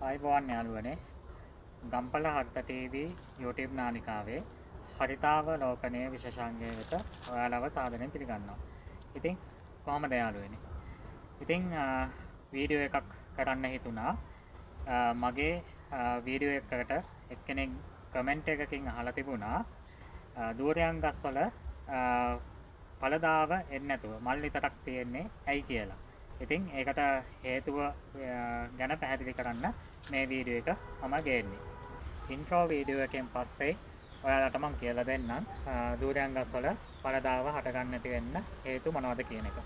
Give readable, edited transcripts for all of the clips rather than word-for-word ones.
ආයිබෝන් යාළුවනේ Gampola හර්ත TV YouTube නාලිකාවේ හරිතාවලෝකනයේ විශේෂාංගය වෙත ඔයාලව සාදරයෙන් පිළිගන්නවා. ඉතින් කොහොමද යාළුවනේ? ඉතින් වීඩියෝ එකක් කරන්න හිතුණා. මගේ වීඩියෝ එකකට එක්කෙනෙක් කමෙන්ට් එකකින් අහලා තිබුණා දූරයන් ගස්වල ඵලදාව එන්නේ නැතුව මල් විතරක් තියෙන්නේ ඇයි කියලා. ඉතින් ඒකට හේතුව ගැන පැහැදිලි කරන්න මේ වීඩියෝ එක මම ගේන්නේ. ඉන්ට්‍රෝ වීඩියෝ එකෙන් පස්සේ ඔයාලට මම කියලා දෙන්නම් දූරයන් ගස්වල ඵලදාව හටගන්න නැති වෙන්න හේතු මොනවද කියන එක.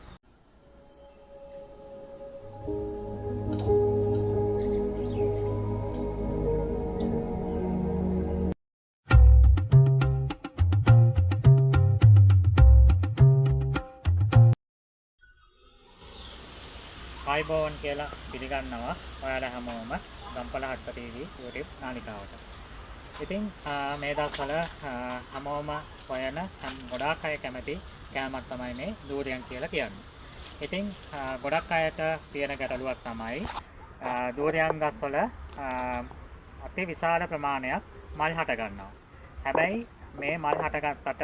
ආයිබෝන් කියලා පිළිගන්නවා ඔයාලා හැමෝම ගම්පල හත්ත TV YouTube නාලිකාවට. ඉතින් මේ දවස්වල හැමෝම හොයන ගොඩාක් අය කැමති කෑමක් තමයි මේ දූරියන් කියලා කියන්නේ. ඉතින් ගොඩක් අයට තියෙන ගැටලුවක් තමයි දූරියන් ගස්වල අති විශාල ප්‍රමාණයක් මල් හට ගන්නවා. හැබැයි මේ මල් හටගත්තට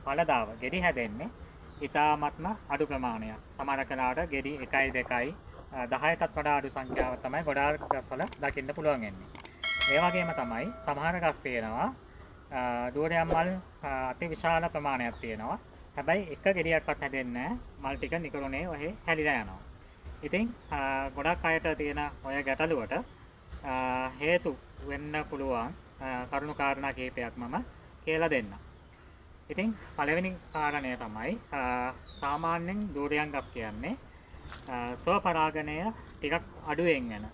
ඵලදාව ගෙඩි හැදෙන්නේ ඉතාමත්ම අඩු ප්‍රමාණයක්. සමහර කලාවට ගෙඩි 1යි 2යි 10ටත් වඩා අඩු සංඛ්‍යාවක් තමයි ගොඩාක් ගස්වල දකින්න පුළුවන් වෙන්නේ. ඒ වගේම තමයි සමහර ගස් තියෙනවා දූරයන් මල් අති විශාල ප්‍රමාණයක් තියෙනවා. හැබැයි එක ගෙඩියක්වත් හැදෙන්නේ නැහැ. මල් ටික නිකරුණේ ඔහෙ හැලිලා යනවා. ඉතින් ගොඩක් අයට තියෙන ඔය ගැටලුවට හේතු වෙන්න පුළුවන් කරුණු කාරණා කිහිපයක් මම කියලා දෙන්නම්. ඉතින් පළවෙනි කාරණය තමයි සාමාන්‍යයෙන් දූරයන් ගස් කියන්නේ ස්වපරාගණය ටිකක් අඩුවෙන් යන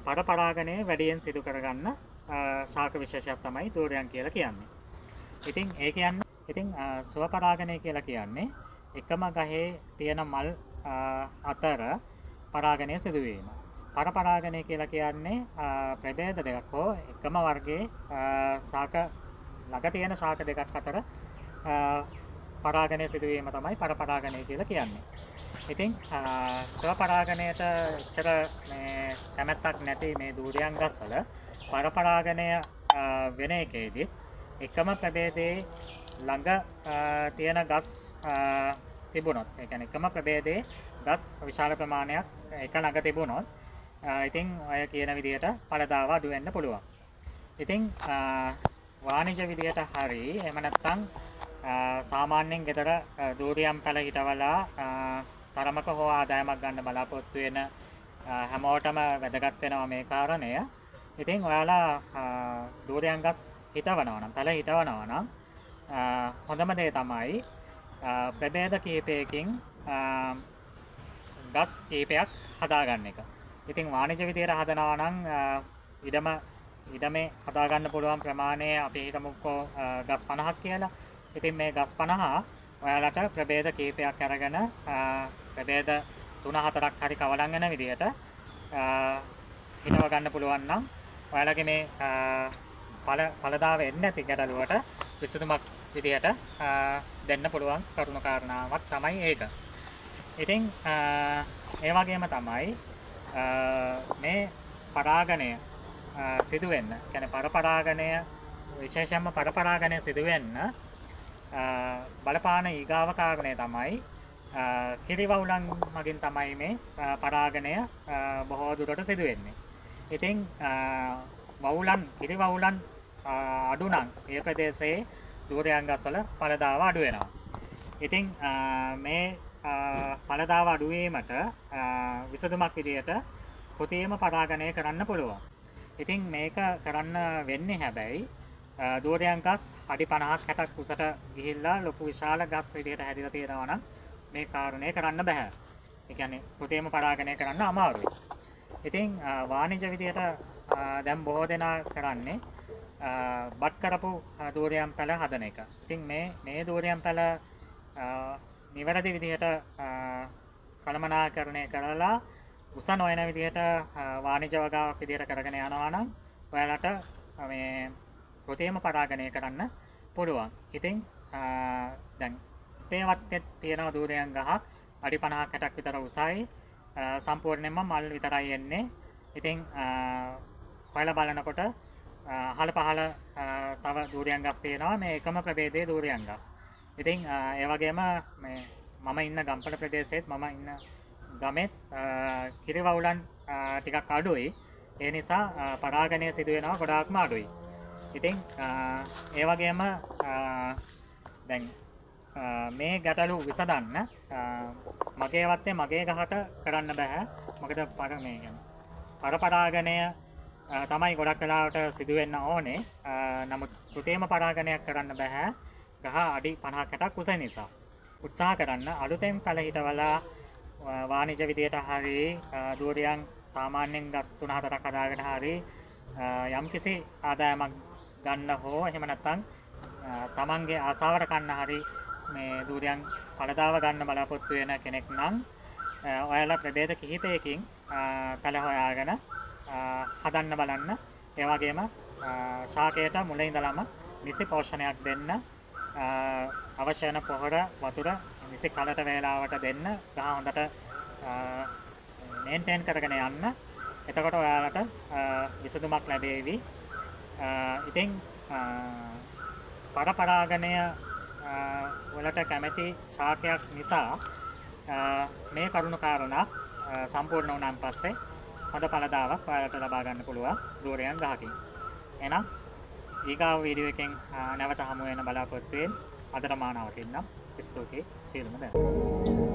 පරපරාගණය වැඩියෙන් සිදු කරගන්න ශාක විශේෂයක් තමයි දූරයන් කියලා කියන්නේ. ඉතින් ස්වපරාගණය කියලා කියන්නේ එකම ගහේ තියෙන මල් අතර පරාගණය සිදුවීම. පරපරාගණය කියලා කියන්නේ ප්‍රභේද දෙකක් හෝ එකම වර්ගයේ ශාක ළඟ තියෙන ශාක දෙකක් අතර පරාගණය සිදුවීම තමයි පරපරාගණය කියලා කියන්නේ. ඉතින් ස්වපරාගණයට එච්චර මේ කැමැත්තක් නැති මේ දූරයන් ගස්වල පරපරාගණය වෙන එකේදී එකම ප්‍රභේදයේ ළඟ තියෙන ගස් තිබුණොත්, ඒ කියන්නේ එකම ප්‍රභේදයේ ගස් විශාල ප්‍රමාණයක් එක ළඟ තිබුණොත් ඉතින් ඔය කියන විදිහට ඵලදාව අඩු වෙන්න පුළුවන්. ඉතින් වාණිජ විදියට හරි එහෙම නැත්නම් සාමාන්‍යයෙන් ගෙදර දූරියන් පැල හිටවලා තරමක හෝ ආදායමක් ගන්න බලාපොරොත්තු වෙන හැමෝටම වැදගත් වෙනවා මේ කාරණය. ඉතින් ඔයාලා දූරියන් ගස් හිටවනවා නම් පැල හිටවනවා නම් හොඳම දේ තමයි ප්‍රභේද කීපයකින් ගස් කීපයක් හදාගන්න එක. ඉතින් වාණිජ විදියට හදනවා නම් ඉඩමේ හදාගන්න පුළුවන් ප්‍රමාණය අපි හිතමුකෝ ගස් 50ක් කියලා. ඉතින් මේ ගස් 50 ඔයාලට ප්‍රභේද කීපයක් අරගෙන ප්‍රභේද 3-4ක් හරි කවලම් වෙන විදිහට හිටව ගන්න පුළුවන් නම් ඔයාලගේ මේ ඵලදාව එන්නේ නැති ගැටලුවට විසඳුමක් විදිහට දෙන්න පුළුවන් කරුණු කාරණාවක් තමයි ඒක. ඉතින් ඒ වගේම තමයි මේ පරාගණය සිදු වෙන්න, කියන්නේ පරපරාගණය විශේෂයෙන්ම පරපරාගණය සිදු වෙන්න බලපාන ඊගාව කාරණය තමයි කිරිවවුලන් මගින් තමයි මේ පරාගණය බොහෝ දුරට සිදු වෙන්නේ. ඉතින් කිරිවවුලන් අඩු නම් ඒ ප්‍රදේශයේ දූරයන් ගස්වල ඵලදාව අඩු වෙනවා. ඉතින් මේ ඵලදාව අඩු වීමට විසඳුමක් විදියට කෘත්‍රිම පරාගණය කරන්න පුළුවන්. ඉතින් මේක කරන්න වෙන්නේ හැබැයි දූරයන් ගස් අඩි 50ක් 60ක් උසට ගිහිල්ලා ලොකු විශාල ගස් විදියට හැදිලා තියෙනවා නම් මේ කාරණය කරන්න බෑ. ඒ කියන්නේ කෘත්‍රිම පරාගණය කරන්න අමාරුයි. ඉතින් වාණිජ විදියට දැන් බොහෝ දෙනා කරන්නේ බත් කරපු දූරයන් පැල හදන එක. ඉතින් මේ දූරයන් පැල නිවැරදි විදියට කළමනාකරණය කරලා උස නොවන විදිහට වාණිජ වගාවක් විදිහට කරගෙන යනවා නම් ඔයාලට මේ කෘත්‍රිම පරාගණය කරන්න පුළුවන්. ඉතින් දැන් අපේ වත්තේ තියෙන දූරයන් ගහක් අඩි 50ක් 60ක් විතර උසයි. සම්පූර්ණයෙන්ම මල් විතරයි එන්නේ. ඉතින් හොයලා බලනකොට අහල පහල තව දූරියන් ගස් තියෙනවා මේ එකම ප්‍රභේදයේ දූරියන් ගස්. ඉතින් ඒ වගේම මේ මම ඉන්න ගම්පල ප්‍රදේශයේත් මම ඉන්න ගමෙත් කිරිවවුලන් ටිකක් අඩුයි. ඒ නිසා පරාගණය සිදු වෙනවා ගොඩාක්ම අඩුයි. ඉතින් ඒ වගේම දැන් මේ ගැටලු විසඳන්න මගේ වත්තේ මගේ ගහට කරන්න බෑ. මොකද පරපරාගණය තමයි ගොඩක් වෙලාවට සිදු වෙන්න ඕනේ. නමුත් කෘත්‍රිම පරාගණයක් කරන්න බෑ. ගහ අඩි 50කට උස නිසා. උත්සාහ කරන්න අලුතෙන් කල හිටවලා වාණිජ විදියට හරි දූරියන් සාමාන්‍යයෙන් ගස් 3-4ක් හදාගෙන හරි යම්කිසි ආදායමක් ගන්න හෝ එහෙම නැත්නම් තමන්ගේ ආසාවට කන්න හරි මේ දූරියන් පළදාව ගන්න බලාපොරොත්තු වෙන කෙනෙක් නම් ඔයාලා ප්‍රභේද කිහිපයකින් කල හොයාගෙන හදන්න බලන්න. ඒ වගේම ශාකයට මුල ඉඳලම නිසි පෝෂණයක් දෙන්න, අවශ්‍ය වෙන පොහොර වතුර නිසි කලට වේලාවට දෙන්න, ගහ හොඳට මේන්ටේන් කරගෙන යන්න. එතකොට ඔයාලට විසඳුමක් ලැබෙවි. ඉතින් පරපරාගණය වලට කැමැති ශාකයක් නිසා මේ කරුණු කාරණා සම්පූර්ණ වුණාන් පස්සේ හොඳ පළදාවක් ඔයාලට ලබා ගන්න පුළුවන් දූරියන් ගහකින්. එහෙනම් ඊගාව වීඩියෝ එකෙන් නැවත හමු වෙන බලාපොරොත්තු වෙන අදට මානවකින් නම් ස්තුතියි සියලුම දෙනාට.